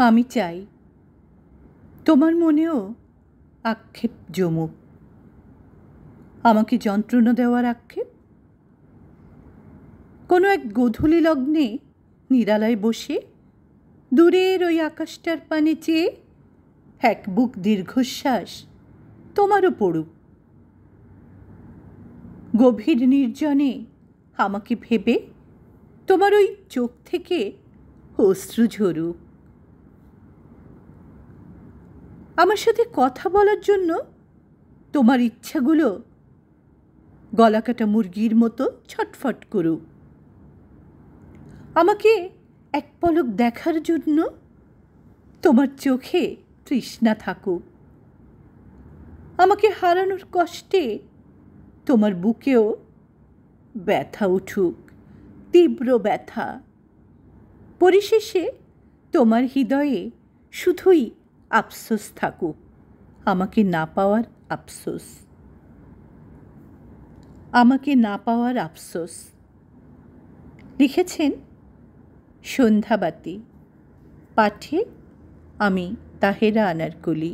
আমি চাই তোমার মনেও আক্ষেপ জমুক, আমাকে যন্ত্রণা দেওয়ার আক্ষেপ। কোনো এক গোধূলি লগ্নে নিরালায় বসে দূরের ওই আকাশটার পানে চেয়ে এক বুক দীর্ঘশ্বাস তোমারও পড়ুক। গভীর নির্জনে আমাকে ভেবে তোমার ওই চোখ থেকে অশ্রু ঝরুক। আমার সাথে কথা বলার জন্য তোমার ইচ্ছাগুলো গলাকাটা মুরগির মতো ছটফট করুক। আমাকে এক পলক দেখার জন্য তোমার চোখে তৃষ্ণা থাকুক। আমাকে হারানোর কষ্টে তোমার বুকেও ব্যথা উঠুক, তীব্র ব্যথা। পরিশেষে তোমার হৃদয়ে শুধুই আফসোস থাকুক, আমাকে না পাওয়ার আফসোস, আমাকে না পাওয়ার আফসোস। লিখেছেন সন্ধ্যাবাতি, পাঠে আমি তাহেরা আনারকুলি।